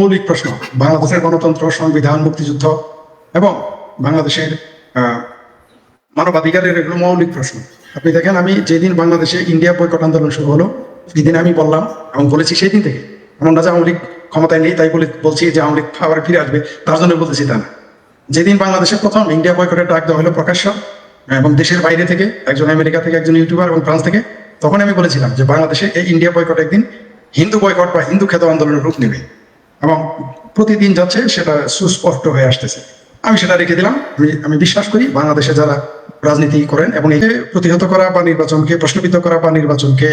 মৌলিক প্রশ্ন, বাংলাদেশের গণতন্ত্র, সংবিধান, মুক্তিযুদ্ধ এবং বাংলাদেশের মানবাধিকারের এগুলো মৌলিক প্রশ্ন। আপনি দেখেন, আমি যেদিন বাংলাদেশে ইন্ডিয়া বয়কট আন্দোলন শুরু হলো, সেদিন আমি বললাম এবং বলেছি সেই দিন থেকে, এমন না যে আওয়ামী লীগ ক্ষমতায় নেই তাই বলছি যে আওয়ামী লীগ আবার ফিরে আসবে তার জন্য বলতেছি তা না। যেদিন বাংলাদেশে প্রথম ইন্ডিয়া বয়কটের ডাক দেওয়া হলো প্রকাশ্য এবং দেশের বাইরে থেকে একজন, আমেরিকা থেকে একজন ইউটিউবার এবং ফ্রান্স থেকে, তখন আমি বলেছিলাম যে বাংলাদেশে এই ইন্ডিয়া বয়কট একদিন হিন্দু বয়কট বা হিন্দু খেত আন্দোলনের রূপ নেবে এবং প্রতিদিন যাচ্ছে সেটা সুস্পষ্ট হয়ে আসতেছে। আমি সেটা রেখে দিলাম। আমি বিশ্বাস করি বাংলাদেশে যারা রাজনীতি করেন এবং একে প্রতিহত করা বা নির্বাচনকে প্রশ্নবিদ্ধ করা বা নির্বাচনকে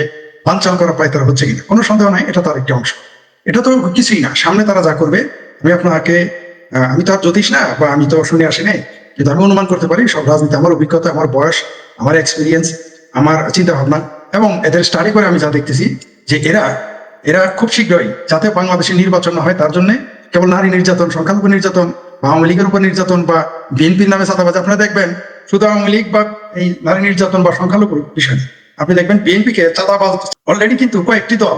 বানচাল করা প্রায় তারা হচ্ছে কিনা কোনো সন্দেহ নাই, এটা তার একটি অংশ। এটা তো কিছুই না, সামনে তারা যা করবে আমি আপনাকে, আমি তো আর জ্যোতিষ না বা আমি তো শুনে আসি নাই, কিন্তু আমি অনুমান করতে পারি সব রাজনীতি, আমার অভিজ্ঞতা, আমার বয়স, আমার এক্সপিরিয়েন্স, আমার চিন্তা ভাবনা এবং এদের স্টাডি করে আমি যা দেখতেছি যে এরা খুব শীঘ্রই, যাতে বাংলাদেশে নির্বাচন না হয় তার জন্য কেবল নারী নির্যাতন, সংখ্যালঘু নির্যাতন বা আওয়ামী লীগের উপর নির্যাতন বা বিএনপির নামে চাঁদাবাজি, আপনারা দেখবেন শুধু আওয়ামী লীগ বা এই নারী নির্যাতন বা সংখ্যালঘুর বিষয় আপনি দেখবেন বিএনপিকে চাঁদাবাজ অলরেডি কিন্তু কয়েকটি দল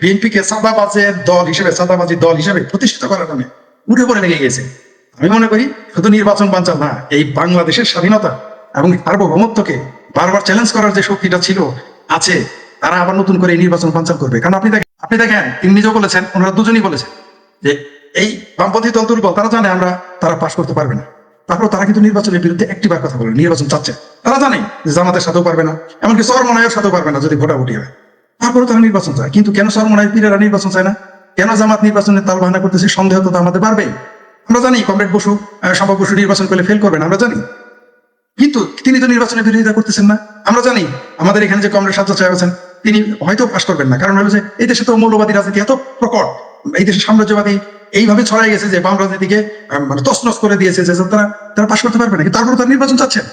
বিএনপিকে চাঁদাবাজের দল হিসেবে, চাঁদাবাজির দল হিসেবে প্রতিষ্ঠিত করার জন্য উঠে পড়ে লেগে গেছে। আমি মনে করি শুধু নির্বাচন বানচাল না, এই বাংলাদেশের স্বাধীনতা এবং সার্বভৌমত্বকে বারবার চ্যালেঞ্জ করার যে শক্তিটা ছিল আছে, তারা আবার নতুন করে এই নির্বাচন বানচাল করবে। কারণ আপনি দেখেন তিনি নিজেও বলেছেন, ওনারা দুজনই বলেছেন যে এই বামপন্থী দল দুর্বল, তারা জানে তারা পাশ করতে পারবে না, তারপর তারা কিন্তু নির্বাচনের বিরুদ্ধে একটিবার কথা বলে, নির্বাচন চাচ্ছে। তারা জানে যে জামাতের সাথেও পারবে না, এমনকি চরমনায়ের সাথেও পারবে না যদি ভোটাভুটি হয়, তারপরে তারা নির্বাচন চায়। কিন্তু কেন চরমনায়ের পীরেরা নির্বাচন চায় না, কেন জামাত নির্বাচনের তাল বাহানা করতেছে, সন্দেহ তো আমাদের বাড়বে। আমরা জানি কমরেড বসু, সম্ভব বসু নির্বাচন করলে ফেল করবেন, আমরা জানি, কিন্তু তিনি তো নির্বাচনের বিরোধিতা করতেছেন না। আমরা জানি আমাদের এখানে যে কমরেড সাজ্জাদ সাহেব আছেন, তিনি হয়তো পাশ করবেন না, কারণ হলো যে এই দেশে তো মৌলবাদী রাজনীতি এত প্রকট, এই দেশে সাম্রাজ্যবাদী এইভাবে ছড়াই গেছে যে বাম রাজনীতিকে মানে তছনছ করে দিয়েছে, যে তারা পাশ করতে পারবে না। কিন্তু তারপরে তারা নির্বাচন চাচ্ছেন,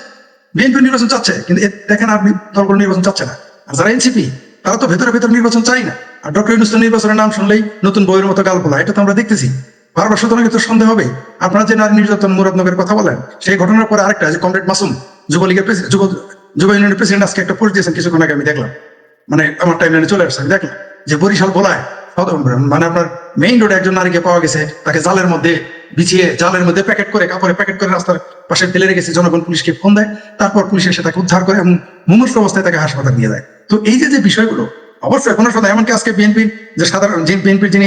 বিএনপি নির্বাচন চাচ্ছে, কিন্তু দেখেন আপনি দলগুলো নির্বাচন চাচ্ছে না। আর যারা এনসিপি, তারা তো ভেতরে ভেতরে নির্বাচন চাই না। আর ডক্টর ইউনূস নির্বাচনের নাম শুনলেই নতুন বইয়ের মতো গাল বলা, এটা তো আমরা দেখতেছি বারবার। সুতরাং তো সন্দেহ হবে। আপনারা যে নারী নির্যাতন মুরাদনগরের কথা বলেন, সেই ঘটনার পরে আরেকটা যে কমরেড মাসুম, যুবলীগের যুব ইউনিয়নের প্রেসিডেন্ট, আজকে একটা পোস্ট দিয়েছেন কিছুক্ষণ আগে, আমি দেখলাম, মানে আমার টাইমলাইনে চলে আসছে, আমি দেখলাম যে বরিশাল বলায় মানে আপনার মেইন রোডে একজন নারীকে পাওয়া গেছে, তাকে জালের মধ্যে বিছিয়ে, জালের মধ্যে প্যাকেট করে, কাপড়ে প্যাকেট করে রাস্তার পাশে ফেলে রেখেছে। জনগণ পুলিশকে ফোন দেয়, তারপর পুলিশ এসে তাকে উদ্ধার করে এবং মুমূর্ষু অবস্থায় তাকে হাসপাতাল নিয়ে যায়। তো এই যে বিষয়গুলো অবশ্যই কোনো সময়, এমনকি আজকে বিএনপির যে সাধারণ বিএনপির যিনি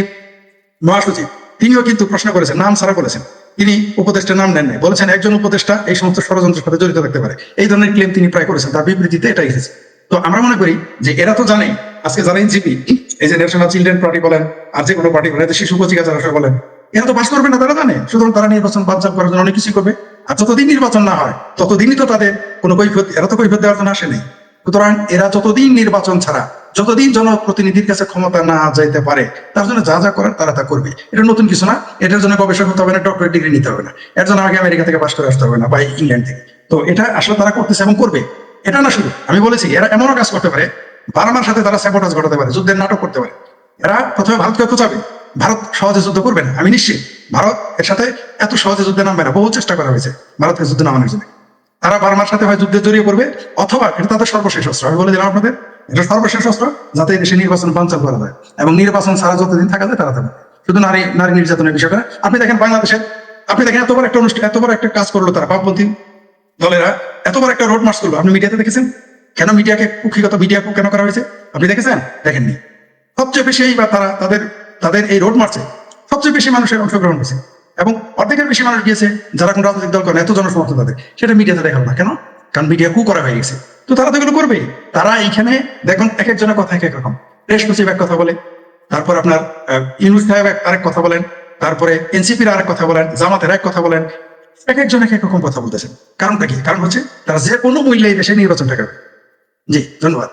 মহাসচিব, তিনিও কিন্তু প্রশ্ন করেছেন, নাম ছাড়া করেছেন, তিনি উপদেষ্টার নাম নেন নাই, বলেছেন একজন উপদেষ্টা এই সমস্ত ষড়যন্ত্রের সাথে জড়িত থাকতে পারে, এই ধরনের ক্লেম তিনি প্রায় করেছেন, তার বিবৃতিতে এটা এসেছে। তো আমরা মনে করি যে এরা তো জানে, আজকে যারা এনসিপি, এই যে ন্যাশনাল চিলড্রেন পার্টি বলেন আর যে কোনো পার্টি বলেন, শিশু পত্রিকা যারা বলেন, এরা তো পাস করবে না, তারা জানে। সুতরাং তারা নির্বাচন বানচাল করার জন্য অনেক কিছু করবে। আর যতদিন নির্বাচন না হয় ততদিনই তো তাদের কোনো কৈফিয়ত, এরা তো কৈফিয়ত দেওয়ার জন্য আসেনি। সুতরাং এরা যতদিন নির্বাচন ছাড়া, যতদিন জনপ্রতিনিধির কাছে ক্ষমতা না যাইতে পারে, তার জন্য যা যা করার তারা তা করবে। এটা নতুন কিছু না, এটার জন্য গবেষণা করতে হবে না, ডক্টরেট ডিগ্রি নিতে হবে না, এর জন্য আমাকে আমেরিকা থেকে পাস করে আসতে হবে না বা ইংল্যান্ড থেকে। তো এটা আসলে তারা করতেছে এবং করবে। এটা না শুধু, আমি বলেছি এরা এমনও কাজ করতে পারে, বার্মার সাথে তারা স্যাবোটাজ ঘটাতে পারে, যুদ্ধের নাটক করতে পারে। এরা প্রথমে ভারতকে খোঁচাবে, ভারত সহজে যুদ্ধ করবে না, আমি নিশ্চিত ভারত এর সাথে এত সহজে যুদ্ধে নামবে না। বহু চেষ্টা করা হয়েছে ভারতকে যুদ্ধে নামানোর জন্য। তারা বার্মার সাথে হয় যুদ্ধে জড়িয়ে পড়বে, অথবা এটা তাদের সর্বশেষ অস্ত্র। আমি বলে দিলাম আপনাদের, এটা সর্বশেষ অস্ত্র, যাতে দেশে নির্বাচন বানচাল করা যায় এবং নির্বাচন ছাড়া যতদিন থাকা যায় তারা থাকবে। শুধু নারী নির্যাতনের বিষয়টা আপনি দেখেন বাংলাদেশের, আপনি দেখেন এত বড় একটা অনুষ্ঠান, এত বড় একটা কাজ করলো তারা, বামপন্থী দলেরা এত বড় একটা রোড মার্চ করলো, আপনি মিডিয়াতে দেখেছেন? কেন মিডিয়াকে কুক্ষিগত মিডিয়া কেন করা হয়েছে আপনি দেখেছেন? দেখেননি। সবচেয়ে বেশি বা তাদের এই রোড মার্চে সবচেয়ে বেশি মানুষের অংশগ্রহণ হয়েছে এবং অর্ধেকের বেশি মানুষ গিয়েছে যারা কোন রাজনৈতিক দল করেন, এত জনসমর্থন তাদের, সেটা মিডিয়াতে দেখালো না কেন? কারণ মিডিয়া করা হয়ে গেছে। তো তারা তো এগুলো করবেই। তারা এইখানে দেখুন এক একজনের কথা এক এক রকম, রেশ মুসিব এক কথা বলে, তারপর আপনার ইউনূস সাহেব আরেক কথা বলেন, তারপরে এনসিপির আরেক কথা বলেন, জামাতের এক কথা বলেন, এক একজন এক এক রকম কথা বলতেছেন। কারণটা কি? কারণ হচ্ছে তারা যে কোনো মূল্যে এই দেশে নির্বাচনটা করবে। জি, ধন্যবাদ।